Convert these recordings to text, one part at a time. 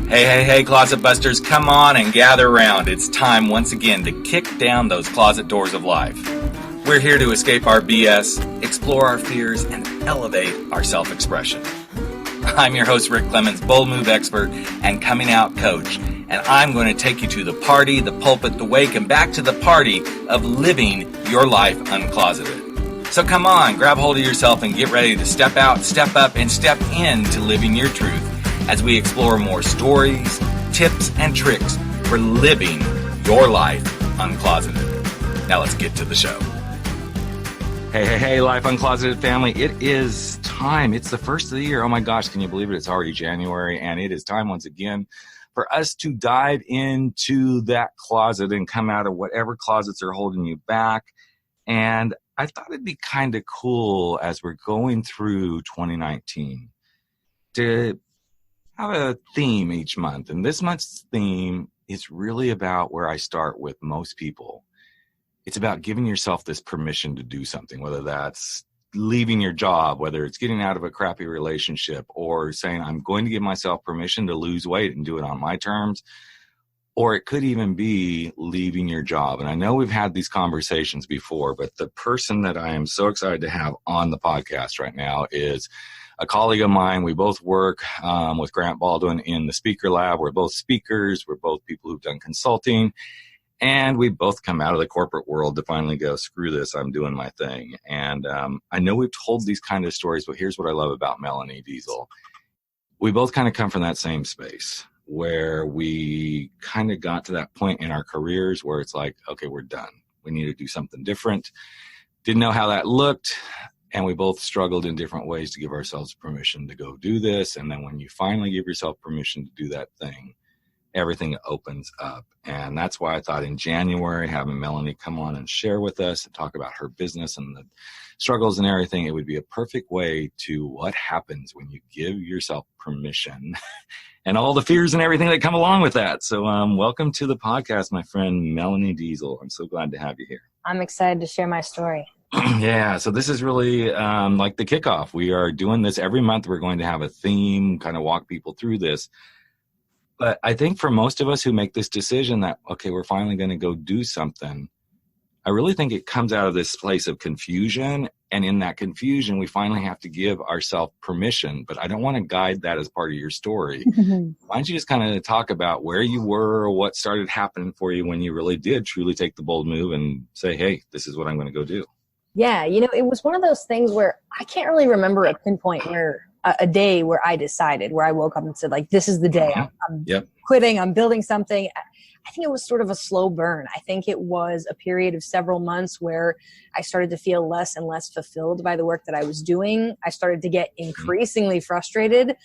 Hey, Closet Busters, come on and gather around. It's time once again to kick down those closet doors of life. We're here to escape our BS, explore our fears, and elevate our self-expression. I'm your host, Rick Clemens, bold move expert and coming out coach, and I'm going to take you to the party, the pulpit, the wake, and back to the party of living your life uncloseted. So come on, grab hold of yourself and get ready to step out, step up, and step into living your truth as we explore more stories, tips, and tricks for living your life uncloseted. Now let's get to the show. Hey, Life Uncloseted family. It is time. It's the first of the year. Oh my gosh, can you believe it? It's already January, and it is time once again for us to dive into that closet and come out of whatever closets are holding you back. And I thought it'd be kind of cool as we're going through 2019 to have a theme each month. And this month's theme is really about where I start with most people. It's about giving yourself this permission to do something, whether that's leaving your job, whether it's getting out of a crappy relationship, or saying, I'm going to give myself permission to lose weight and do it on my terms. Or it could even be leaving your job. And I know we've had these conversations before, but the person that I am so excited to have on the podcast right now is a colleague of mine. We both work with Grant Baldwin in the speaker lab. We're both speakers. We're both people who've done consulting. And we both come out of the corporate world to finally go, screw this, I'm doing my thing. And I know we've told these kind of stories, but here's what I love about Melanie, Deziel. We both kind of come from that same space where we kind of got to that point in our careers where it's like, okay, we're done. We need to do something different. Didn't know how that looked. And we both struggled in different ways to give ourselves permission to go do this. And then when you finally give yourself permission to do that thing, everything opens up. And that's why I thought in January, having Melanie come on and share with us and talk about her business and the struggles and everything, it would be a perfect way to what happens when you give yourself permission and all the fears and everything that come along with that. So welcome to the podcast, my friend, Melanie Deziel. I'm so glad to have you here. I'm excited to share my story. Yeah, so this is really like the kickoff. We are doing this every month. We're going to have a theme, kind of walk people through this. But I think for most of us who make this decision that, okay, we're finally going to go do something, I really think it comes out of this place of confusion. And in that confusion, we finally have to give ourselves permission. But I don't want to guide that as part of your story. Why don't you just kind of talk about where you were, or what started happening for you when you really did truly take the bold move and say, hey, this is what I'm going to go do. Yeah, it was one of those things where I can't really remember a pinpoint where a day where I decided, where I woke up and said, like, this is the day. I'm quitting. I'm building something. I think it was sort of a slow burn. I think it was a period of several months where I started to feel less and less fulfilled by the work that I was doing. I started to get increasingly frustrated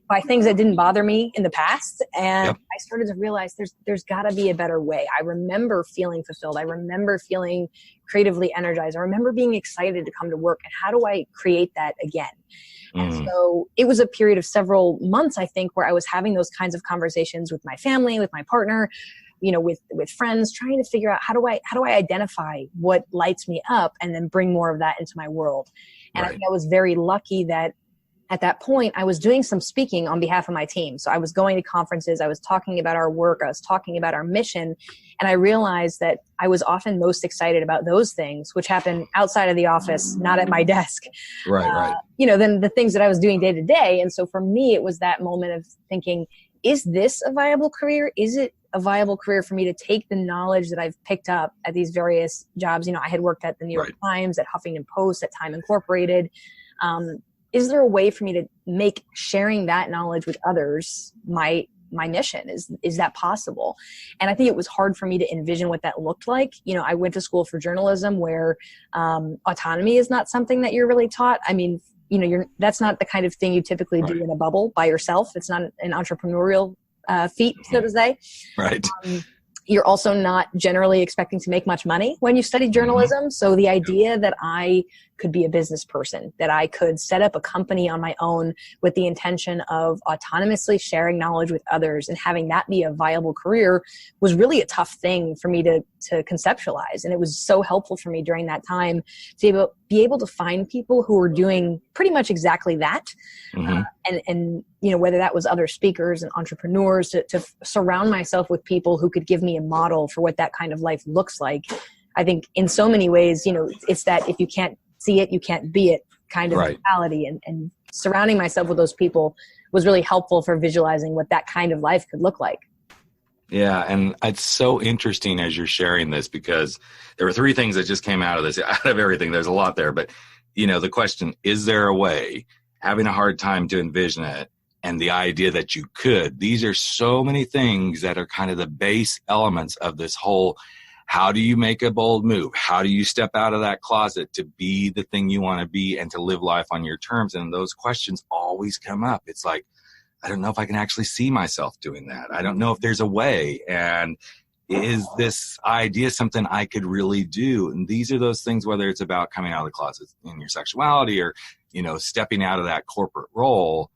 by things that didn't bother me in the past. And I started to realize there's got to be a better way. I remember feeling fulfilled. I remember feeling creatively energized. I remember being excited to come to work. And how do I create that again? And so it was a period of several months, I think, where I was having those kinds of conversations with my family, with my partner, with friends, trying to figure out how do I identify what lights me up and then bring more of that into my world. And I think I was very lucky that at that point, I was doing some speaking on behalf of my team. So I was going to conferences, I was talking about our work, I was talking about our mission, and I realized that I was often most excited about those things, which happen outside of the office, not at my desk. Right. Than the things that I was doing day to day. And so for me, it was that moment of thinking, is this a viable career? Is it a viable career for me to take the knowledge that I've picked up at these various jobs? I had worked at the New York Times, at Huffington Post, at Time Incorporated. Is there a way for me to make sharing that knowledge with others my mission? Is that possible? And I think it was hard for me to envision what that looked like. I went to school for journalism where autonomy is not something that you're really taught. I mean, that's not the kind of thing you typically do in a bubble by yourself. It's not an entrepreneurial feat, so to say. Right. You're also not generally expecting to make much money when you study journalism. So the idea that I could be a business person, that I could set up a company on my own with the intention of autonomously sharing knowledge with others and having that be a viable career was really a tough thing for me to conceptualize. And it was so helpful for me during that time to be able to find people who were doing pretty much exactly that. and whether that was other speakers and entrepreneurs, to surround myself with people who could give me a model for what that kind of life looks like. I think in so many ways, it's that if you can't see it, you can't be it kind of mentality, and surrounding myself with those people was really helpful for visualizing what that kind of life could look like. Yeah, and it's so interesting as you're sharing this, because there were 3 things that just came out of this. Out of everything, there's a lot there, but the question, is there a way? Having a hard time to envision it, and the idea that you could. These are so many things that are kind of the base elements of this whole, how do you make a bold move? How do you step out of that closet to be the thing you want to be and to live life on your terms? And those questions always come up. It's like, I don't know if I can actually see myself doing that. I don't know if there's a way. And is this idea something I could really do? And these are those things, whether it's about coming out of the closet in your sexuality or, stepping out of that corporate role.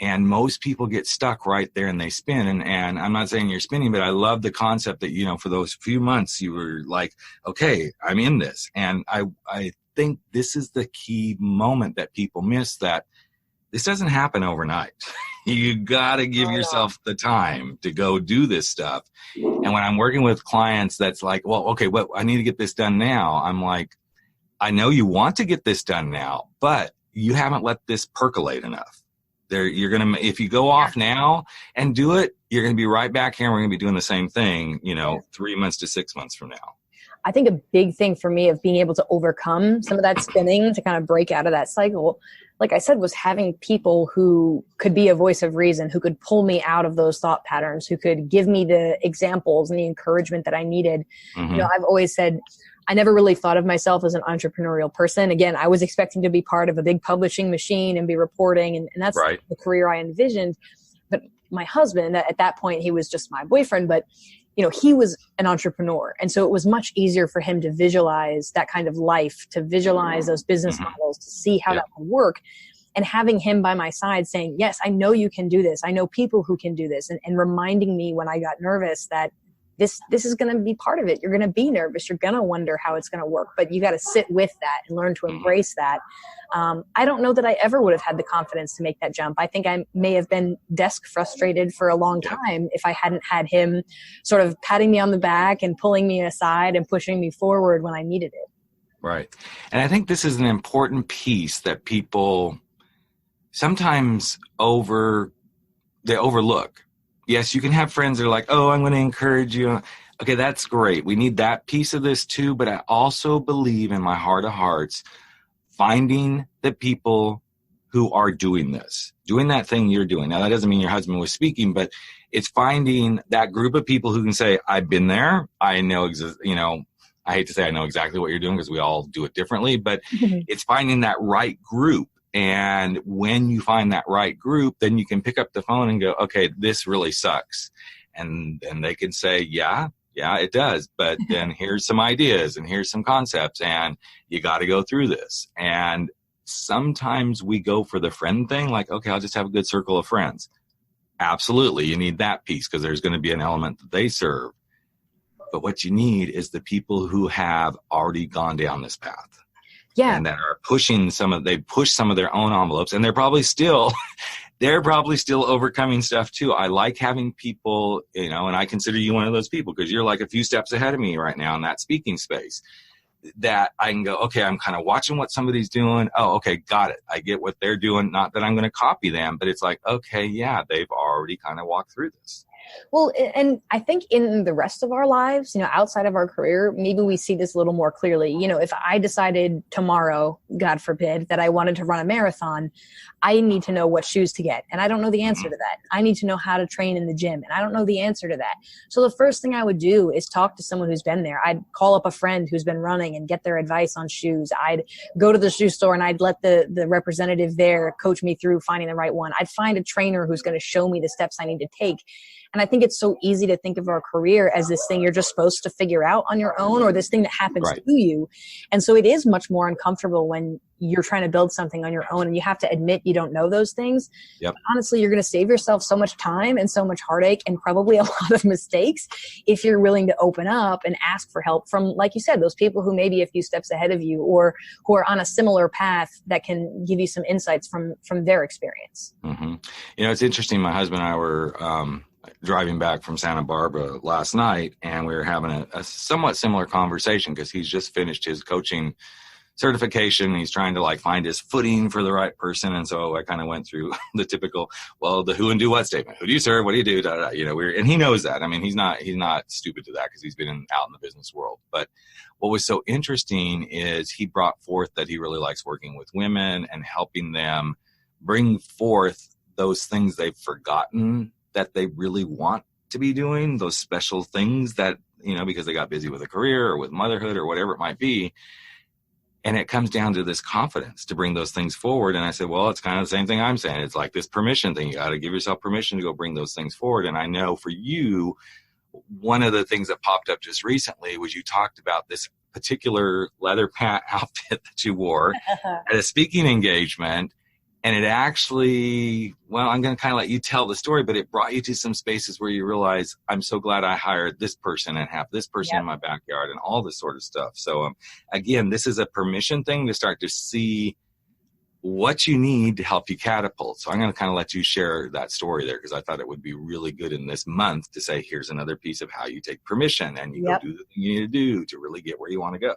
And most people get stuck right there and they spin. And I'm not saying you're spinning, but I love the concept that, for those few months you were like, okay, I'm in this. And I think this is the key moment that people miss, that this doesn't happen overnight. You got to give yourself the time to go do this stuff. And when I'm working with clients that's like, well, okay, I need to get this done now. I'm like, I know you want to get this done now, but you haven't let this percolate enough. If you go off now and do it, you're going to be right back here and we're going to be doing the same thing, 3 months to 6 months from now. I think a big thing for me of being able to overcome some of that spinning, to kind of break out of that cycle, like I said, was having people who could be a voice of reason, who could pull me out of those thought patterns, who could give me the examples and the encouragement that I needed. Mm-hmm. I've always said, I never really thought of myself as an entrepreneurial person. Again, I was expecting to be part of a big publishing machine and be reporting, and that's the career I envisioned. But my husband, at that point, he was just my boyfriend, but he was an entrepreneur. And so it was much easier for him to visualize that kind of life, to visualize those business models, to see how that would work. And having him by my side saying, yes, I know you can do this. I know people who can do this. And reminding me when I got nervous that this is going to be part of it. You're going to be nervous. You're going to wonder how it's going to work, but you got to sit with that and learn to embrace that. I don't know that I ever would have had the confidence to make that jump. I think I may have been desk frustrated for a long time if I hadn't had him sort of patting me on the back and pulling me aside and pushing me forward when I needed it. Right. And I think this is an important piece that people sometimes overlook. Yes, you can have friends that are like, oh, I'm going to encourage you. Okay, that's great. We need that piece of this too. But I also believe in my heart of hearts, finding the people who are doing this, doing that thing you're doing. Now, that doesn't mean your husband was speaking, but it's finding that group of people who can say, I've been there. I know, I hate to say I know exactly what you're doing because we all do it differently, but it's finding that right group. And when you find that right group, then you can pick up the phone and go, okay, this really sucks. And they can say, yeah, it does. But then here's some ideas and here's some concepts and you got to go through this. And sometimes we go for the friend thing, like, okay, I'll just have a good circle of friends. Absolutely. You need that piece because there's going to be an element that they serve. But what you need is the people who have already gone down this path. Yeah. And that are they push some of their own envelopes, and they're probably still overcoming stuff too. I like having people, and I consider you one of those people because you're like a few steps ahead of me right now in that speaking space, that I can go, okay, I'm kind of watching what somebody's doing. Oh, okay, got it. I get what they're doing. Not that I'm going to copy them, but it's like, okay, yeah, they've already kind of walked through this. Well, and I think in the rest of our lives, outside of our career, maybe we see this a little more clearly. If I decided tomorrow, God forbid, that I wanted to run a marathon, I need to know what shoes to get. And I don't know the answer to that. I need to know how to train in the gym. And I don't know the answer to that. So the first thing I would do is talk to someone who's been there. I'd call up a friend who's been running and get their advice on shoes. I'd go to the shoe store and I'd let the representative there coach me through finding the right one. I'd find a trainer who's going to show me the steps I need to take. And I think it's so easy to think of our career as this thing you're just supposed to figure out on your own, or this thing that happens to you. And so it is much more uncomfortable when you're trying to build something on your own and you have to admit you don't know those things. Yep. But honestly, you're going to save yourself so much time and so much heartache and probably a lot of mistakes if you're willing to open up and ask for help from, like you said, those people who may be a few steps ahead of you or who are on a similar path that can give you some insights from their experience. Mm-hmm. You know, it's interesting. My husband and I were driving back from Santa Barbara last night, and we were having a somewhat similar conversation because he's just finished his coaching certification. He's trying to like find his footing for the right person. And so I kind of went through the typical, well, the who and do what statement. Who do you serve? What do you do? Da, da, da. You know, and he knows that. I mean, he's not stupid to that because he's been out in the business world. But what was so interesting is he brought forth that he really likes working with women and helping them bring forth those things they've forgotten that they really want to be doing, those special things that, you know, because they got busy with a career or with motherhood or whatever it might be. And it comes down to this confidence to bring those things forward. And I said, well, it's kind of the same thing I'm saying. It's like this permission thing. You got to give yourself permission to go bring those things forward. And I know for you, one of the things that popped up just recently was you talked about this particular leather pant outfit that you wore at a speaking engagement. And it actually, well, I'm going to kind of let you tell the story, but it brought you to some spaces where you realize, I'm so glad I hired this person and have this person in my backyard and all this sort of stuff. So again, this is a permission thing to start to see what you need to help you catapult. So I'm going to kind of let you share that story there because I thought it would be really good in this month to say, here's another piece of how you take permission and you go do the thing you need to do to really get where you want to go.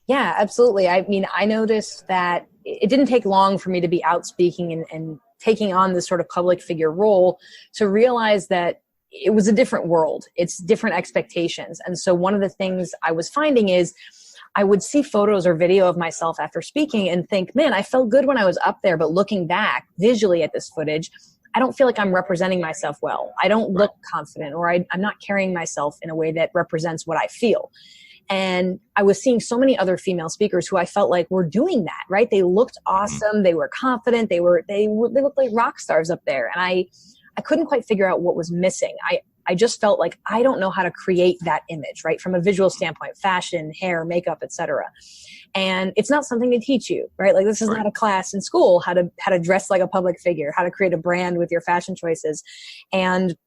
Yeah, absolutely. I mean, I noticed that it didn't take long for me to be out speaking and taking on this sort of public figure role to realize that it was a different world. It's different expectations. And so one of the things I was finding is I would see photos or video of myself after speaking and think, man, I felt good when I was up there, but looking back visually at this footage, I don't feel like I'm representing myself well. I don't look confident, or I'm not carrying myself in a way that represents what I feel. And I was seeing so many other female speakers who I felt like were doing that, right? They looked awesome. They were confident. They looked like rock stars up there. And I couldn't quite figure out what was missing. I just felt like I don't know how to create that image, right? From a visual standpoint, fashion, hair, makeup, etc. And it's not something to teach you, right? Like this is not a class in school, how to dress like a public figure, how to create a brand with your fashion choices. And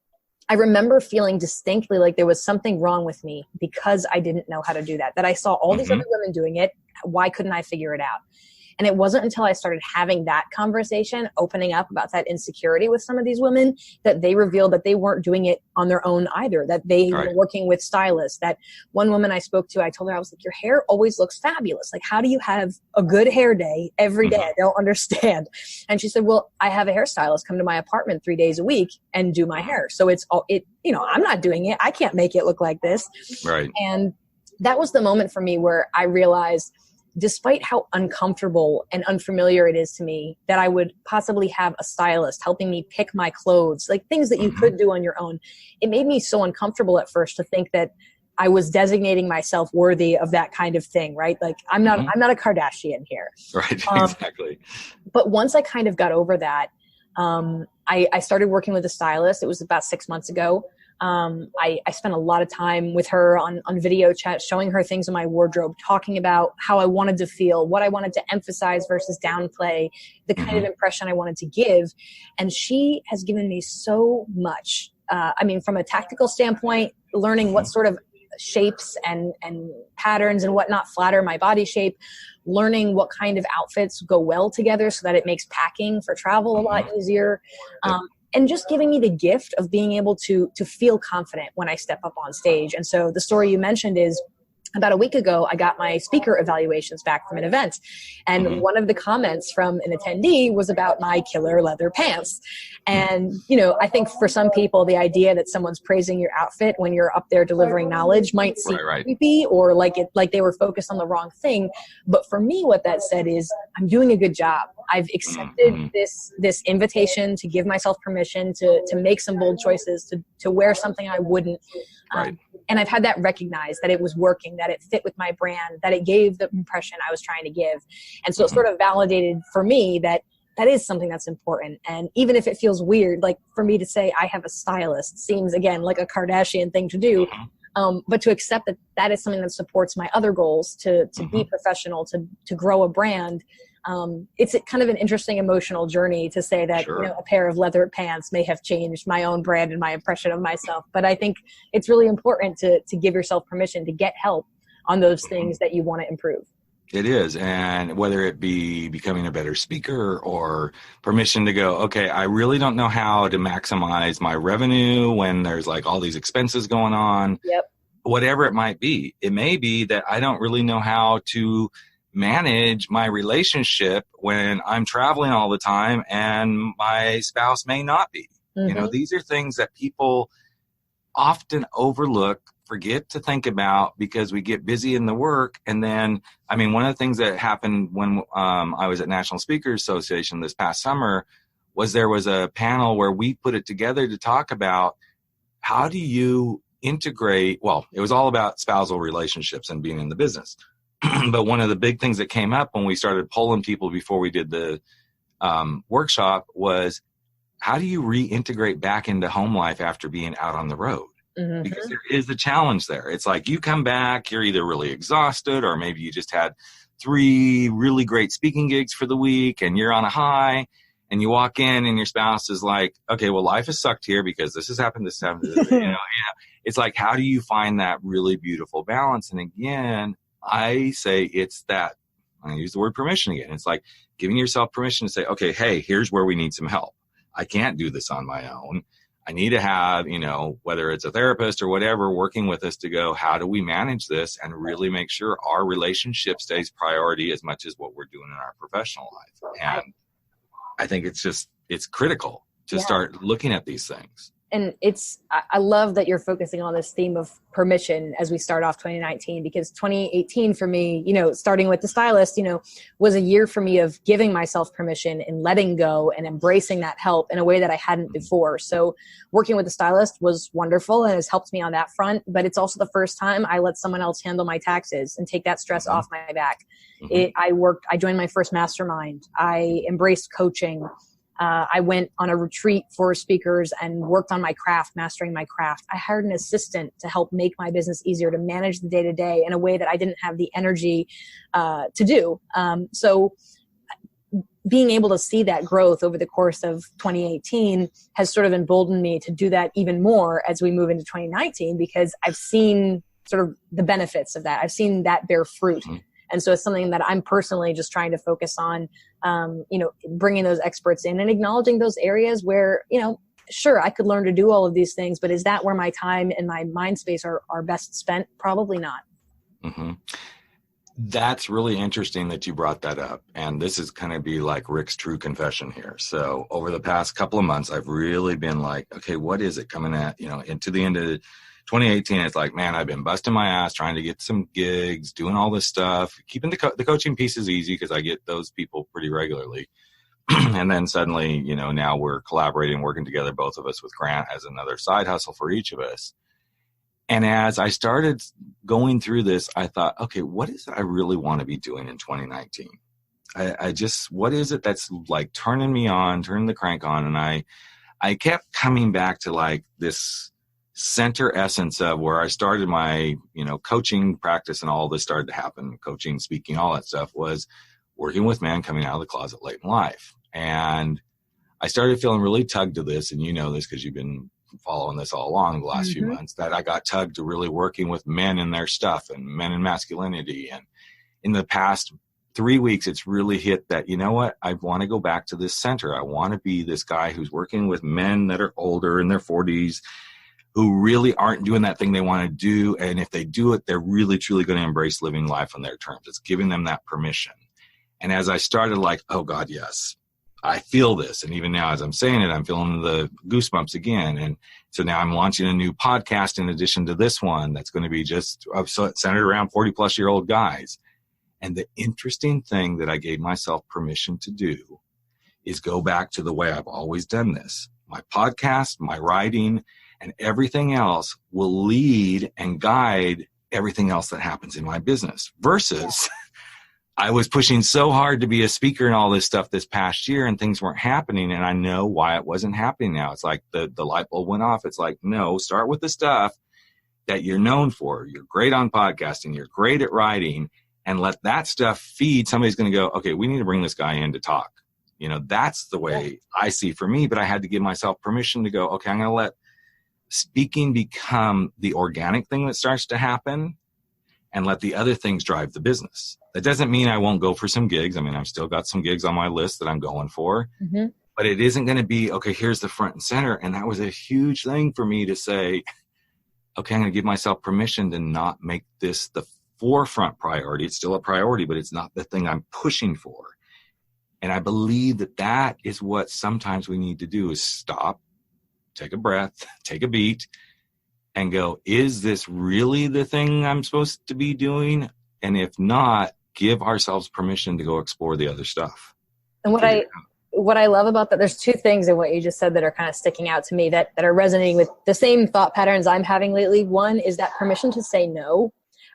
I remember feeling distinctly like there was something wrong with me because I didn't know how to do that I saw all these other women doing it. Why couldn't I figure it out? And it wasn't until I started having that conversation, opening up about that insecurity with some of these women, that they revealed that they weren't doing it on their own either, that they were working with stylists. That one woman I spoke to, I told her, I was like, your hair always looks fabulous. Like, how do you have a good hair day every day? I don't understand. And she said, well, I have a hairstylist come to my apartment 3 days a week and do my hair. So I'm not doing it. I can't make it look like this. Right. And that was the moment for me where I realized, despite how uncomfortable and unfamiliar it is to me, that I would possibly have a stylist helping me pick my clothes, like things that you could do on your own. It made me so uncomfortable at first to think that I was designating myself worthy of that kind of thing, right? Like I'm not a Kardashian here. Right, exactly. But once I kind of got over that, I started working with a stylist. It was about 6 months ago. I spent a lot of time with her on video chat, showing her things in my wardrobe, talking about how I wanted to feel, what I wanted to emphasize versus downplay, the kind of impression I wanted to give. And she has given me so much. I mean, from a tactical standpoint, learning what sort of shapes and patterns and whatnot flatter my body shape, learning what kind of outfits go well together so that it makes packing for travel a lot easier. And just giving me the gift of being able to feel confident when I step up on stage. And so the story you mentioned is, about a week ago, I got my speaker evaluations back from an event. And one of the comments from an attendee was about my killer leather pants. And, I think for some people, the idea that someone's praising your outfit when you're up there delivering knowledge might seem creepy or like they were focused on the wrong thing. But for me, what that said is, I'm doing a good job. I've accepted this invitation to give myself permission to make some bold choices, to wear something I wouldn't. And I've had that recognized, that it was working, that it fit with my brand, that it gave the impression I was trying to give. And so it sort of validated for me that that is something that's important. And even if it feels weird, like for me to say I have a stylist seems, again, like a Kardashian thing to do. But to accept that that is something that supports my other goals, to be professional, to grow a brand. It's kind of an interesting emotional journey to say that, Sure. a pair of leather pants may have changed my own brand and my impression of myself. But I think it's really important to give yourself permission to get help on those things that you want to improve. It is. And whether it be becoming a better speaker or permission to go, okay, I really don't know how to maximize my revenue when there's like all these expenses going on. Yep. Whatever it might be. It may be that I don't really know how to manage my relationship when I'm traveling all the time and my spouse may not be. These are things that people often overlook, forget to think about because we get busy in the work. And then, one of the things that happened when I was at National Speakers Association this past summer was there was a panel where we put it together to talk about how do you integrate, well, it was all about spousal relationships and being in the business. But one of the big things that came up when we started polling people before we did the workshop was how do you reintegrate back into home life after being out on the road? Because there is the challenge there. It's like you come back, you're either really exhausted or maybe you just had 3 really great speaking gigs for the week and you're on a high and you walk in and your spouse is like, okay, well, life has sucked here because this has happened, this happened. It's like, how do you find that really beautiful balance? And again, I say it's that, I use the word permission again. It's like giving yourself permission to say, okay, hey, here's where we need some help. I can't do this on my own. I need to have, whether it's a therapist or whatever, working with us to go, how do we manage this and really make sure our relationship stays priority as much as what we're doing in our professional life. And I think it's critical to start looking at these things. And I love that you're focusing on this theme of permission as we start off 2019, because 2018 for me, starting with the stylist, was a year for me of giving myself permission and letting go and embracing that help in a way that I hadn't before. So working with the stylist was wonderful and has helped me on that front. But it's also the first time I let someone else handle my taxes and take that stress off my back. I joined my first mastermind. I embraced coaching. I went on a retreat for speakers and worked on my craft, mastering my craft. I hired an assistant to help make my business easier, to manage the day-to-day in a way that I didn't have the energy to do. So being able to see that growth over the course of 2018 has sort of emboldened me to do that even more as we move into 2019, because I've seen sort of the benefits of that. I've seen that bear fruit. And so it's something that I'm personally just trying to focus on, bringing those experts in and acknowledging those areas where, sure, I could learn to do all of these things, but is that where my time and my mind space are best spent? Probably not. That's really interesting that you brought that up. And this is going to be like Rick's true confession here. So over the past couple of months, I've really been like, okay, what is it coming at, into the end of 2018, it's like, man, I've been busting my ass trying to get some gigs, doing all this stuff, keeping the coaching piece is easy because I get those people pretty regularly. And then suddenly, now we're collaborating, working together, both of us with Grant as another side hustle for each of us. And as I started going through this, I thought, okay, what is it I really want to be doing in 2019? What is it that's like turning the crank on? And I kept coming back to like this center essence of where I started my, coaching practice and all this started to happen, coaching, speaking, all that stuff, was working with men coming out of the closet late in life. And I started feeling really tugged to this. And you know this because you've been following this all along the last few months, that I got tugged to really working with men and their stuff and men and masculinity. And in the past 3 weeks, it's really hit that, you know what, I want to go back to this center. I want to be this guy who's working with men that are older in their 40s, who really aren't doing that thing they want to do. And if they do it, they're really, truly going to embrace living life on their terms. It's giving them that permission. And as I started like, oh God, yes, I feel this. And even now, as I'm saying it, I'm feeling the goosebumps again. And so now I'm launching a new podcast in addition to this one that's going to be just centered around 40-plus-year-old guys. And the interesting thing that I gave myself permission to do is go back to the way I've always done this. My podcast, my writing, and everything else will lead and guide everything else that happens in my business versus I was pushing so hard to be a speaker and all this stuff this past year, and things weren't happening. And I know why it wasn't happening now. It's like the light bulb went off. It's like, no, start with the stuff that you're known for. You're great on podcasting. You're great at writing, and let that stuff feed. Somebody's going to go, okay, we need to bring this guy in to talk. You know, that's the way I see for me. But I had to give myself permission to go, okay, I'm going to let speaking become the organic thing that starts to happen, and let the other things drive the business. That doesn't mean I won't go for some gigs. I mean, I've still got some gigs on my list that I'm going for, but it isn't going to be, okay, here's the front and center. And that was a huge thing for me to say, okay, I'm going to give myself permission to not make this the forefront priority. It's still a priority, but it's not the thing I'm pushing for. And I believe that that is what sometimes we need to do, is stop, take a breath, take a beat, and go, is this really the thing I'm supposed to be doing? And if not, give ourselves permission to go explore the other stuff. And what I love about that, there's two things in what you just said that are kind of sticking out to me that are resonating with the same thought patterns I'm having lately. One is that permission to say no.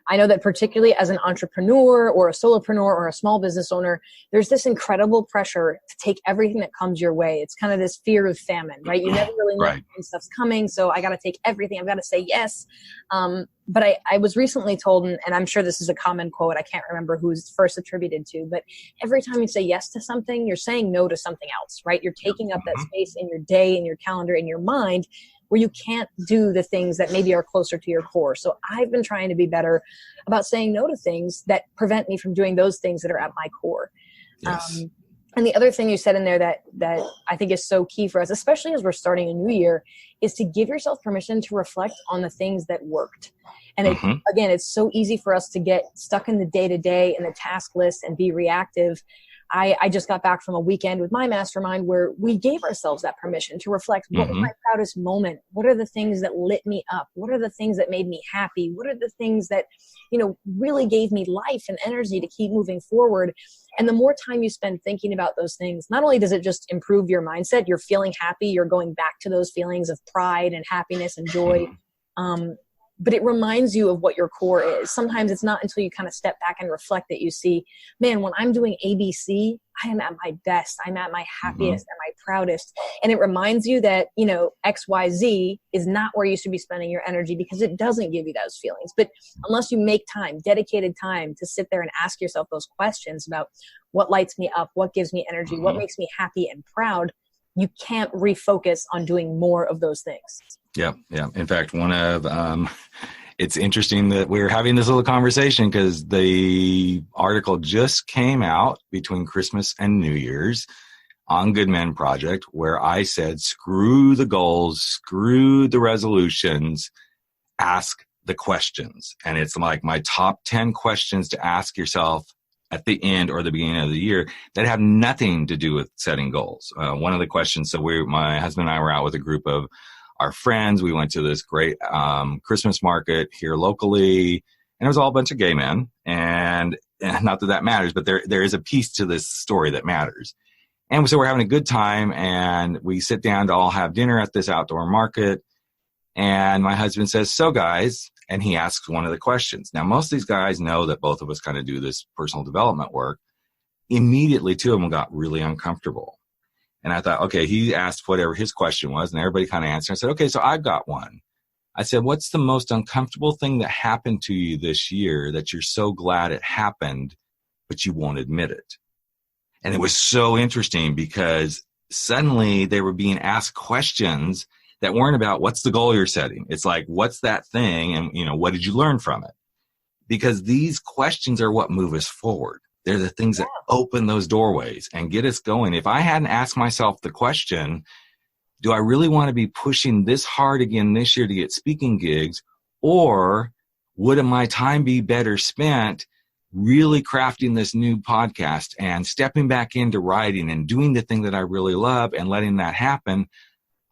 I know that particularly as an entrepreneur or a solopreneur or a small business owner, there's this incredible pressure to take everything that comes your way. It's kind of this fear of famine, right? You never really know when stuff's coming, so I got to take everything. I've got to say yes. But I was recently told, and I'm sure this is a common quote, I can't remember who's first attributed to, but every time you say yes to something, you're saying no to something else, right? You're taking up that space in your day, in your calendar, in your mind, where you can't do the things that maybe are closer to your core. So I've been trying to be better about saying no to things that prevent me from doing those things that are at my core. Yes. And the other thing you said in there that I think is so key for us, especially as we're starting a new year, is to give yourself permission to reflect on the things that worked. And again, it's so easy for us to get stuck in the day-to-day and the task list and be reactive. I just got back from a weekend with my mastermind where we gave ourselves that permission to reflect, what was my proudest moment? What are the things that lit me up? What are the things that made me happy? What are the things that, really gave me life and energy to keep moving forward? And the more time you spend thinking about those things, not only does it just improve your mindset, you're feeling happy, you're going back to those feelings of pride and happiness and joy. But it reminds you of what your core is. Sometimes it's not until you kind of step back and reflect that you see, man, when I'm doing ABC, I am at my best. I'm at my happiest and my proudest. And it reminds you that, XYZ is not where you should be spending your energy, because it doesn't give you those feelings. But unless you make time, dedicated time to sit there and ask yourself those questions about what lights me up, what gives me energy, what makes me happy and proud, you can't refocus on doing more of those things. Yeah. In fact, it's interesting that we're having this little conversation because the article just came out between Christmas and New Year's on Good Men Project, where I said, screw the goals, screw the resolutions, ask the questions. And it's like my top 10 questions to ask yourself at the end or the beginning of the year that have nothing to do with setting goals. One of the questions, my husband and I were out with a group of our friends. We went to this great Christmas market here locally, and it was all a bunch of gay men. And not that matters, but there is a piece to this story that matters. And so we're having a good time, and we sit down to all have dinner at this outdoor market. And my husband says, so guys, and he asks one of the questions. Now, most of these guys know that both of us kind of do this personal development work. Immediately, two of them got really uncomfortable. And I thought, okay, he asked whatever his question was, and everybody kind of answered. I said, okay, so I've got one. I said, what's the most uncomfortable thing that happened to you this year that you're so glad it happened, but you won't admit it? And it was so interesting because suddenly they were being asked questions that weren't about what's the goal you're setting. It's like, what's that thing? And, what did you learn from it? Because these questions are what move us forward. They're the things that open those doorways and get us going. If I hadn't asked myself the question, do I really want to be pushing this hard again this year to get speaking gigs? Or would my time be better spent really crafting this new podcast and stepping back into writing and doing the thing that I really love and letting that happen?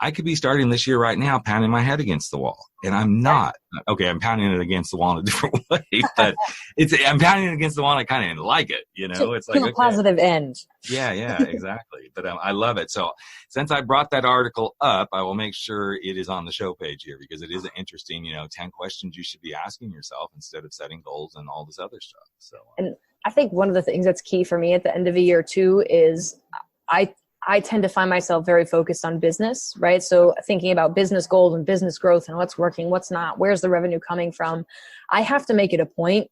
I could be starting this year right now pounding my head against the wall, and I'm not. Okay, I'm pounding it against the wall in a different way, but I'm pounding it against the wall and I kind of like it, It's like a positive end. Yeah, exactly. But I love it. So since I brought that article up, I will make sure it is on the show page here because it is interesting, 10 questions you should be asking yourself instead of setting goals and all this other stuff. So. I think one of the things that's key for me at the end of a year too is I tend to find myself very focused on business, right? So thinking about business goals and business growth and what's working, what's not, where's the revenue coming from. I have to make it a point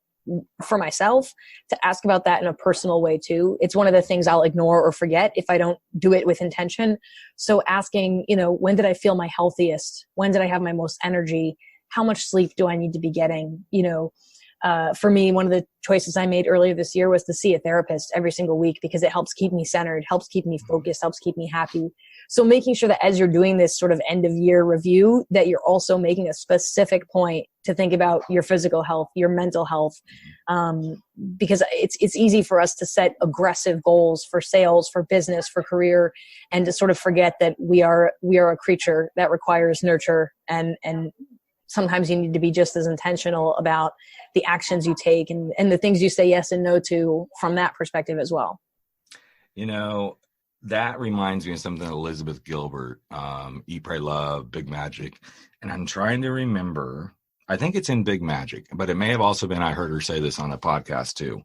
for myself to ask about that in a personal way too. It's one of the things I'll ignore or forget if I don't do it with intention. So asking, when did I feel my healthiest? When did I have my most energy? How much sleep do I need to be getting? For me, one of the choices I made earlier this year was to see a therapist every single week because it helps keep me centered, helps keep me focused, helps keep me happy. So making sure that as you're doing this sort of end of year review, that you're also making a specific point to think about your physical health, your mental health, because it's easy for us to set aggressive goals for sales, for business, for career, and to sort of forget that we are a creature that requires nurture, and sometimes you need to be just as intentional about the actions you take and the things you say yes and no to from that perspective as well. That reminds me of something that Elizabeth Gilbert, Eat, Pray, Love, Big Magic. And I'm trying to remember, I think it's in Big Magic, but it may have also been, I heard her say this on a podcast too.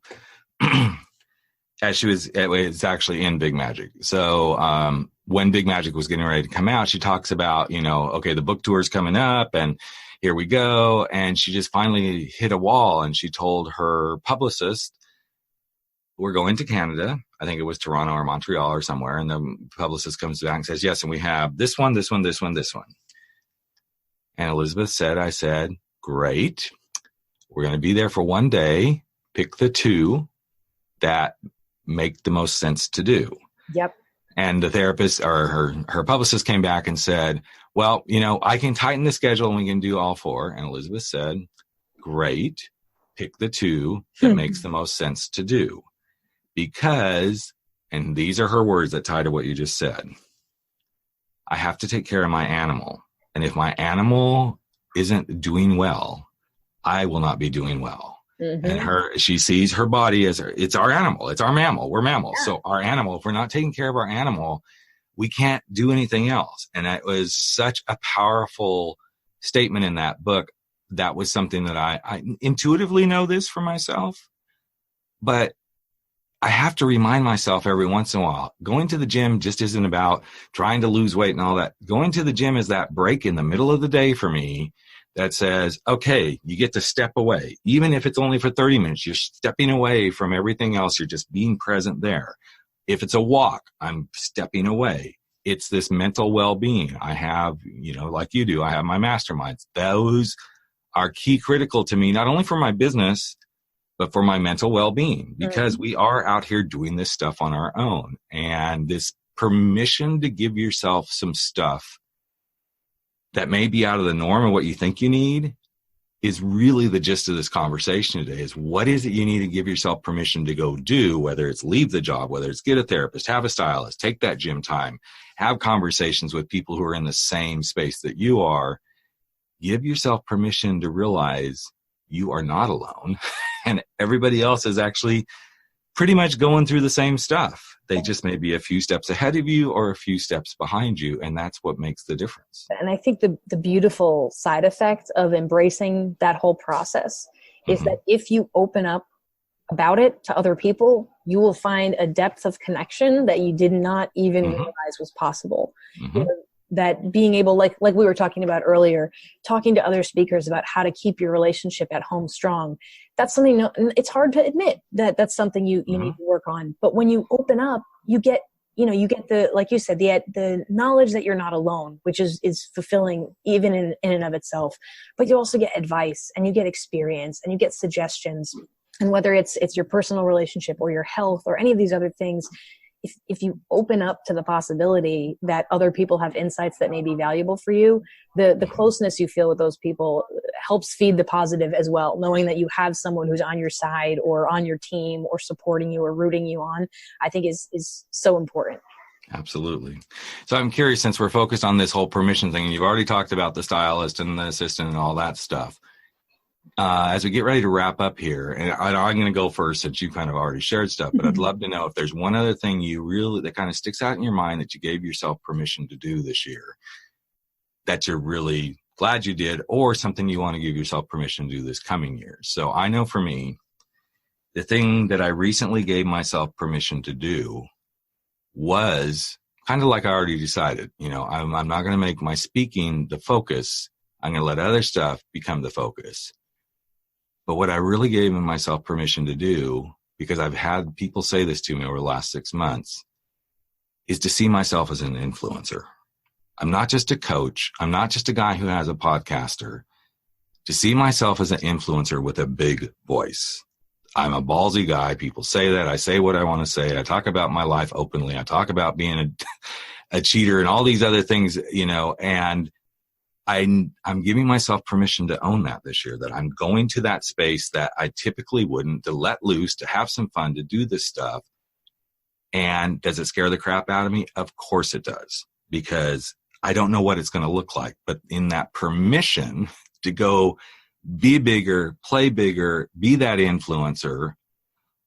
It's actually in Big Magic. So when Big Magic was getting ready to come out, she talks about, okay, the book tour is coming up and here we go. And she just finally hit a wall and she told her publicist, we're going to Canada. I think it was Toronto or Montreal or somewhere. And the publicist comes back and says, yes, and we have this one, this one, this one, this one. And Elizabeth said, I said, great. We're going to be there for one day. Pick the two that make the most sense to do. Yep. And the therapist or her publicist came back and said, well, I can tighten the schedule and we can do all four. And Elizabeth said, great. Pick the two that makes the most sense to do. Because, and these are her words that tie to what you just said, I have to take care of my animal. And if my animal isn't doing well, I will not be doing well. Mm-hmm. And she sees her body as it's our animal. It's our mammal. We're mammals. Yeah. So our animal, if we're not taking care of our animal, we can't do anything else. And it was such a powerful statement in that book. That was something that I intuitively know this for myself, but I have to remind myself every once in a while, going to the gym just isn't about trying to lose weight and all that. Going to the gym is that break in the middle of the day for me that says, okay, you get to step away. Even if it's only for 30 minutes, you're stepping away from everything else. You're just being present there. If it's a walk, I'm stepping away. It's this mental well-being. I have, like you do, I have my masterminds. Those are key critical to me, not only for my business, but for my mental well-being, because we are out here doing this stuff on our own. And this permission to give yourself some stuff that may be out of the norm of what you think you need is really the gist of this conversation today, is what is it you need to give yourself permission to go do, whether it's leave the job, whether it's get a therapist, have a stylist, take that gym time, have conversations with people who are in the same space that you are. Give yourself permission to realize you are not alone and everybody else is actually pretty much going through the same stuff. They just may be a few steps ahead of you or a few steps behind you, and that's what makes the difference. And I think the beautiful side effect of embracing that whole process is that if you open up about it to other people, you will find a depth of connection that you did not even realize was possible. That being able, like we were talking about earlier, talking to other speakers about how to keep your relationship at home strong. That's something, it's hard to admit that that's something you need to work on. But when you open up, you get the, like you said, the knowledge that you're not alone, which is fulfilling even in and of itself. But you also get advice and you get experience and you get suggestions. And whether it's your personal relationship or your health or any of these other things, if you open up to the possibility that other people have insights that may be valuable for you, the closeness you feel with those people helps feed the positive as well. Knowing that you have someone who's on your side or on your team or supporting you or rooting you on, I think is so important. Absolutely. So I'm curious, since we're focused on this whole permission thing, and you've already talked about the stylist and the assistant and all that stuff. As we get ready to wrap up here, and I'm going to go first since you kind of already shared stuff, but I'd love to know if there's one other thing that kind of sticks out in your mind that you gave yourself permission to do this year that you're really glad you did, or something you want to give yourself permission to do this coming year. So I know for me, the thing that I recently gave myself permission to do was kind of like I already decided, I'm not going to make my speaking the focus. I'm going to let other stuff become the focus. But what I really gave myself permission to do, because I've had people say this to me over the last 6 months, is to see myself as an influencer. I'm not just a coach. I'm not just a guy who has a podcaster. To see myself as an influencer with a big voice. I'm a ballsy guy. People say that. I say what I want to say. I talk about my life openly. I talk about being a cheater and all these other things, and I'm giving myself permission to own that this year, that I'm going to that space that I typically wouldn't, to let loose, to have some fun, to do this stuff. And does it scare the crap out of me? Of course it does, because I don't know what it's going to look like. But in that permission to go be bigger, play bigger, be that influencer,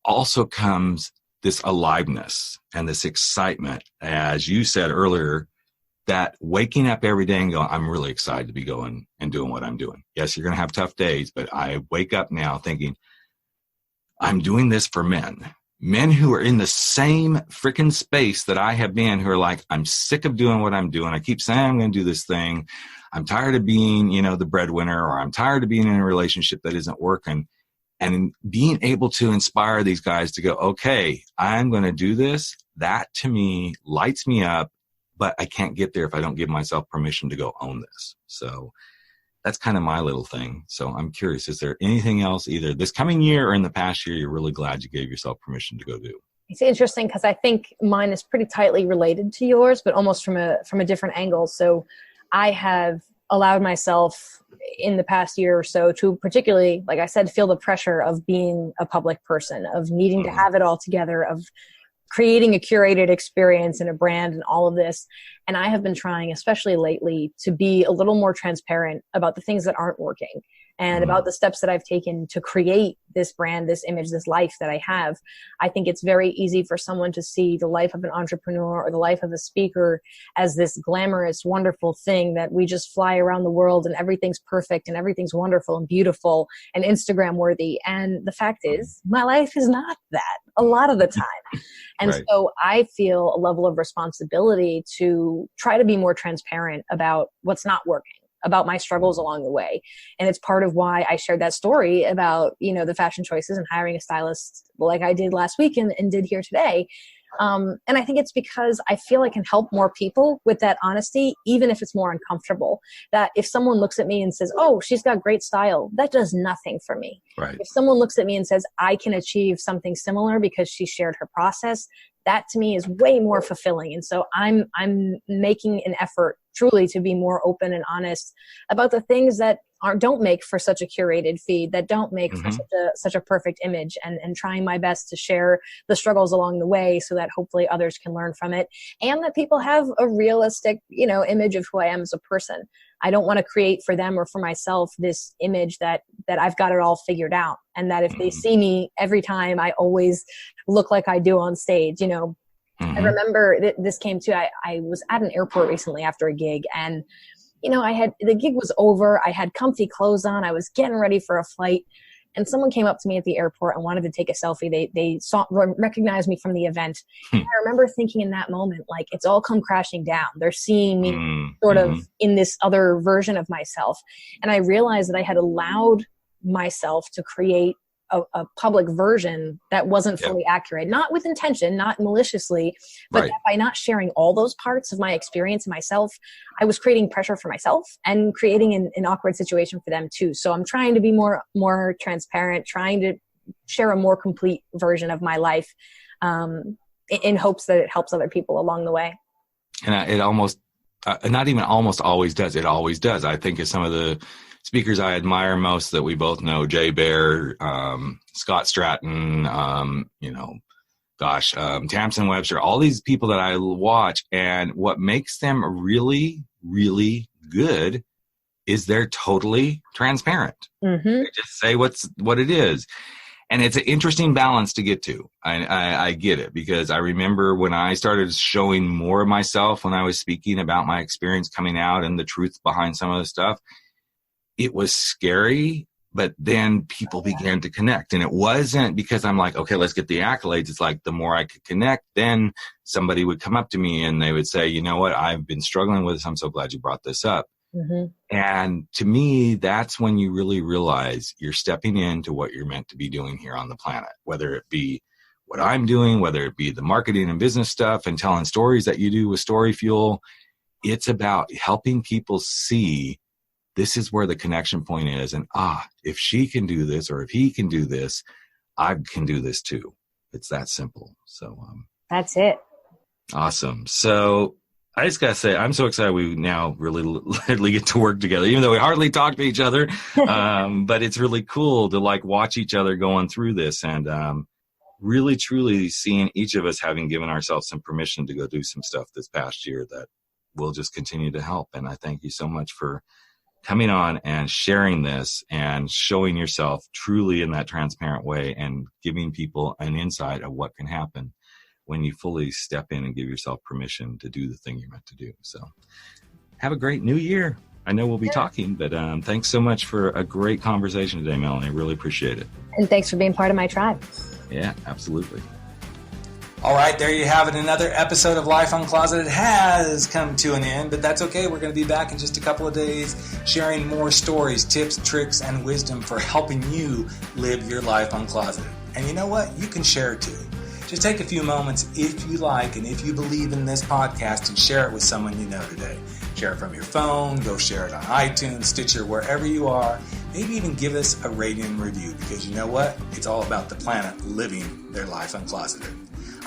also comes this aliveness and this excitement, as you said earlier, that waking up every day and going, I'm really excited to be going and doing what I'm doing. Yes, you're going to have tough days, but I wake up now thinking, I'm doing this for men who are in the same freaking space that I have been, who are like, I'm sick of doing what I'm doing. I keep saying I'm going to do this thing. I'm tired of being, the breadwinner, or I'm tired of being in a relationship that isn't working. And being able to inspire these guys to go, okay, I'm going to do this. That to me lights me up, but I can't get there if I don't give myself permission to go own this. So that's kind of my little thing. So I'm curious, is there anything else either this coming year or in the past year you're really glad you gave yourself permission to go do? It's interesting because I think mine is pretty tightly related to yours, but almost from a different angle. So I have allowed myself in the past year or so to, particularly, like I said, feel the pressure of being a public person, of needing to have it all together, of creating a curated experience and a brand and all of this. And I have been trying, especially lately, to be a little more transparent about the things that aren't working and about the steps that I've taken to create this brand, this image, this life that I have. I think it's very easy for someone to see the life of an entrepreneur or the life of a speaker as this glamorous, wonderful thing that we just fly around the world and everything's perfect and everything's wonderful and beautiful and Instagram worthy. And the fact is, my life is not that a lot of the time. And Right. So I feel a level of responsibility to try to be more transparent about what's not working, about my struggles along the way. And it's part of why I shared that story about, the fashion choices and hiring a stylist like I did last week and did here today. And I think it's because I feel I can help more people with that honesty, even if it's more uncomfortable. That if someone looks at me and says, oh, she's got great style, that does nothing for me. Right. If someone looks at me and says, I can achieve something similar because she shared her process, that to me is way more fulfilling. And so I'm making an effort truly to be more open and honest about the things that don't make for such a curated feed, that don't make for such a perfect image, and trying my best to share the struggles along the way so that hopefully others can learn from it, and that people have a realistic, image of who I am as a person. I don't want to create for them or for myself this image that I've got it all figured out, and that if they see me every time, I always look like I do on stage. I remember this came to, I was at an airport recently after a gig, and the gig was over. I had comfy clothes on. I was getting ready for a flight, and someone came up to me at the airport and wanted to take a selfie. They recognized me from the event. And I remember thinking in that moment, like, it's all come crashing down. They're seeing me sort of in this other version of myself. And I realized that I had allowed myself to create a public version that wasn't fully accurate, not with intention, not maliciously, but that by not sharing all those parts of my experience and myself, I was creating pressure for myself and creating an awkward situation for them too. So I'm trying to be more transparent, trying to share a more complete version of my life, in hopes that it helps other people along the way. And it almost, not even almost always does. It always does. I think of some of the speakers I admire most that we both know, Jay Baer, Scott Stratton, Tamsin Webster, all these people that I watch, and what makes them really, really good is they're totally transparent. They just say what it is. And it's an interesting balance to get to. I get it, because I remember when I started showing more of myself, when I was speaking about my experience coming out and the truth behind some of the stuff, it was scary But then people began to connect, and it wasn't because I'm like, okay, let's get the accolades. It's like the more I could connect, then somebody would come up to me and they would say, you know what, I've been struggling with this. I'm so glad you brought this up. Mm-hmm. And to me, that's when you really realize you're stepping into what you're meant to be doing here on the planet, whether it be what I'm doing, whether it be the marketing and business stuff and telling stories that you do with Story Fuel. It's about helping people see this is where the connection point is. And if she can do this, or if he can do this, I can do this too. It's that simple. So that's it. Awesome. So I just got to say, I'm so excited we now really literally get to work together, even though we hardly talk to each other. But it's really cool to like watch each other going through this, and really, truly seeing each of us having given ourselves some permission to go do some stuff this past year that will just continue to help. And I thank you so much for coming on and sharing this and showing yourself truly in that transparent way and giving people an insight of what can happen when you fully step in and give yourself permission to do the thing you're meant to do. So have a great new year. I know we'll be talking, but thanks so much for a great conversation today, Melanie. I really appreciate it. And thanks for being part of my tribe. Yeah, absolutely. All right, there you have it. Another episode of Life Uncloseted has come to an end, but that's okay. We're going to be back in just a couple of days sharing more stories, tips, tricks, and wisdom for helping you live your life uncloseted. And you know what? You can share too. Just take a few moments if you like and if you believe in this podcast and share it with someone you know today. Share it from your phone, go share it on iTunes, Stitcher, wherever you are. Maybe even give us a rating and review, because you know what? It's all about the planet living their life uncloseted.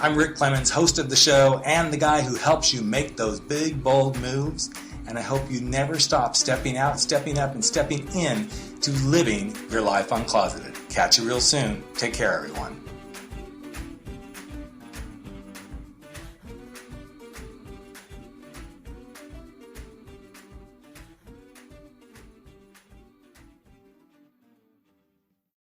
I'm Rick Clemens, host of the show and the guy who helps you make those big, bold moves. And I hope you never stop stepping out, stepping up, and stepping in to living your life uncloseted. Catch you real soon. Take care, everyone.